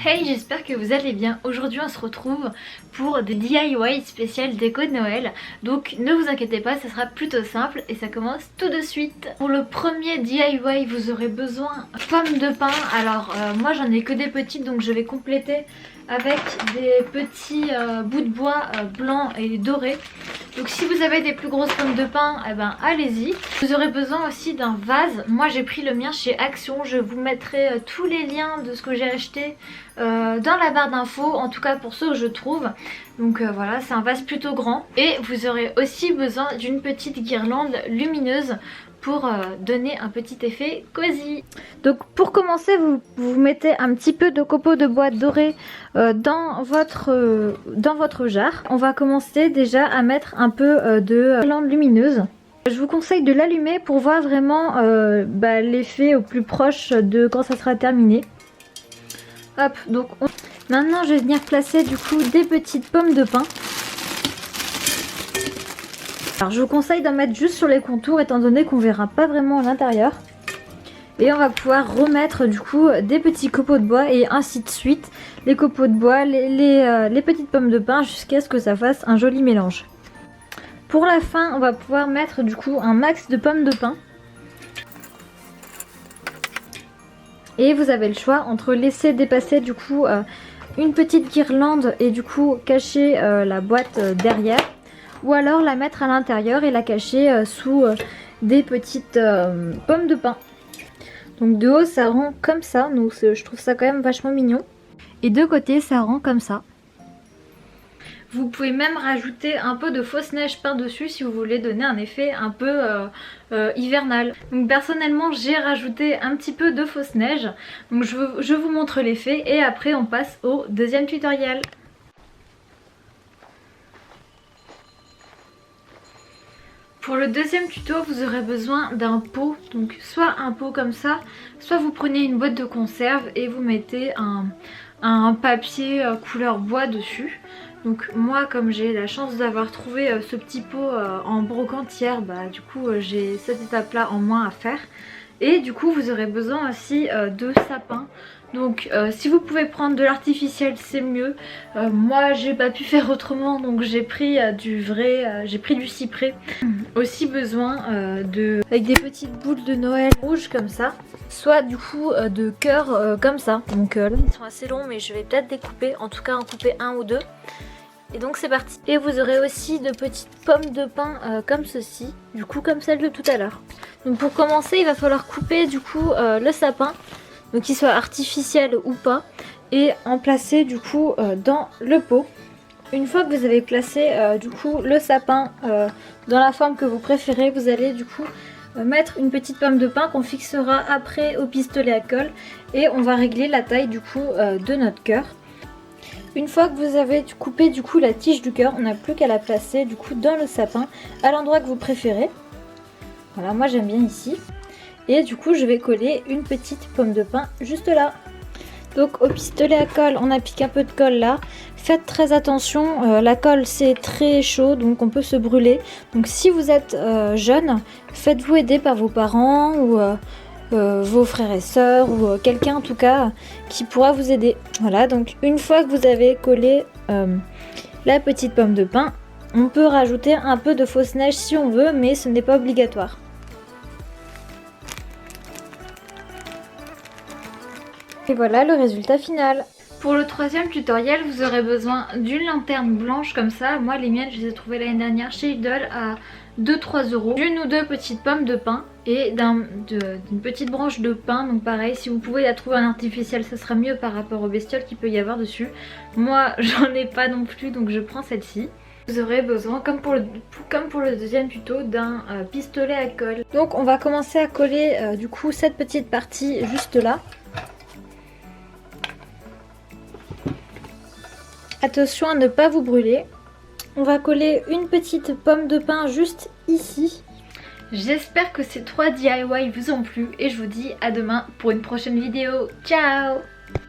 Hey, j'espère que vous allez bien. Aujourd'hui on se retrouve pour des DIY spéciales déco de Noël. Donc ne vous inquiétez pas, ça sera plutôt simple et ça commence tout de suite. Pour le premier DIY vous aurez besoin de pommes de pin. Alors moi j'en ai que des petites, donc je vais compléter avec des petits bouts de bois blancs et dorés. Donc si vous avez des plus grosses pommes de pin, eh ben allez-y. Vous aurez besoin aussi d'un vase. Moi j'ai pris le mien chez Action. Je vous mettrai tous les liens de ce que j'ai acheté dans la barre d'infos, en tout cas pour ceux que je trouve. Donc voilà, c'est un vase plutôt grand. Et vous aurez aussi besoin d'une petite guirlande lumineuse pour donner un petit effet cosy. Donc pour commencer, vous mettez un petit peu de copeaux de bois doré dans votre jarre. On va commencer déjà à mettre un peu de guirlande lumineuse. Je vous conseille de l'allumer pour voir vraiment l'effet au plus proche de quand ça sera terminé. Hop, donc maintenant je vais venir placer du coup des petites pommes de pin. Alors je vous conseille d'en mettre juste sur les contours étant donné qu'on verra pas vraiment à l'intérieur. Et on va pouvoir remettre du coup des petits copeaux de bois et ainsi de suite. Les copeaux de bois, les petites pommes de pin jusqu'à ce que ça fasse un joli mélange. Pour la fin on va pouvoir mettre du coup un max de pommes de pin. Et vous avez le choix entre laisser dépasser du coup une petite guirlande et du coup cacher la boîte derrière. Ou alors la mettre à l'intérieur et la cacher sous des petites pommes de pin. Donc de haut ça rend comme ça, donc je trouve ça quand même vachement mignon. Et de côté ça rend comme ça. Vous pouvez même rajouter un peu de fausse neige par dessus si vous voulez donner un effet un peu hivernal. Donc personnellement j'ai rajouté un petit peu de fausse neige. Donc je vous montre l'effet et après on passe au deuxième tutoriel. Pour le deuxième tuto, vous aurez besoin d'un pot, donc soit un pot comme ça, soit vous prenez une boîte de conserve et vous mettez un papier couleur bois dessus. Donc moi comme j'ai la chance d'avoir trouvé ce petit pot en brocante hier, du coup j'ai cette étape là en moins à faire. Et du coup vous aurez besoin aussi de sapin. Donc si vous pouvez prendre de l'artificiel c'est mieux. Moi j'ai pas pu faire autrement donc j'ai pris du vrai, j'ai pris du cyprès. Aussi besoin avec des petites boules de Noël rouges comme ça. Soit du coup de cœur comme ça. Donc là ils sont assez longs mais je vais peut-être découper, en tout cas en couper un ou deux. Et donc c'est parti. Et vous aurez aussi de petites pommes de pin comme ceci, du coup comme celle de tout à l'heure. Donc pour commencer il va falloir couper du coup le sapin, donc qu'il soit artificiel ou pas, et en placer du coup dans le pot. Une fois que vous avez placé du coup le sapin dans la forme que vous préférez, vous allez du coup mettre une petite pomme de pin qu'on fixera après au pistolet à colle et on va régler la taille du coup de notre cœur. Une fois que vous avez coupé du coup la tige du cœur, on n'a plus qu'à la placer du coup dans le sapin à l'endroit que vous préférez. Voilà, moi j'aime bien ici. Et du coup je vais coller une petite pomme de pin juste là. Donc au pistolet à colle on applique un peu de colle là. Faites très attention, la colle c'est très chaud donc on peut se brûler. Donc si vous êtes jeune, faites-vous aider par vos parents ou vos frères et sœurs ou quelqu'un en tout cas qui pourra vous aider. Voilà, donc une fois que vous avez collé la petite pomme de pin, on peut rajouter un peu de fausse neige si on veut, mais ce n'est pas obligatoire. Et voilà le résultat final. Pour le troisième tutoriel, vous aurez besoin d'une lanterne blanche comme ça. Moi les miennes je les ai trouvées l'année dernière chez Lidl à 2-3 €. D'une ou deux petites pommes de pin et d'une petite branche de pin. Donc pareil, si vous pouvez la trouver en artificiel ça sera mieux par rapport aux bestioles qu'il peut y avoir dessus. Moi j'en ai pas non plus donc je prends celle-ci. Vous aurez besoin, comme pour le deuxième tuto, d'un pistolet à colle. Donc on va commencer à coller du coup cette petite partie juste là. Attention à ne pas vous brûler. On va coller une petite pomme de pin juste ici. J'espère que ces 3 DIY vous ont plu et je vous dis à demain pour une prochaine vidéo. Ciao!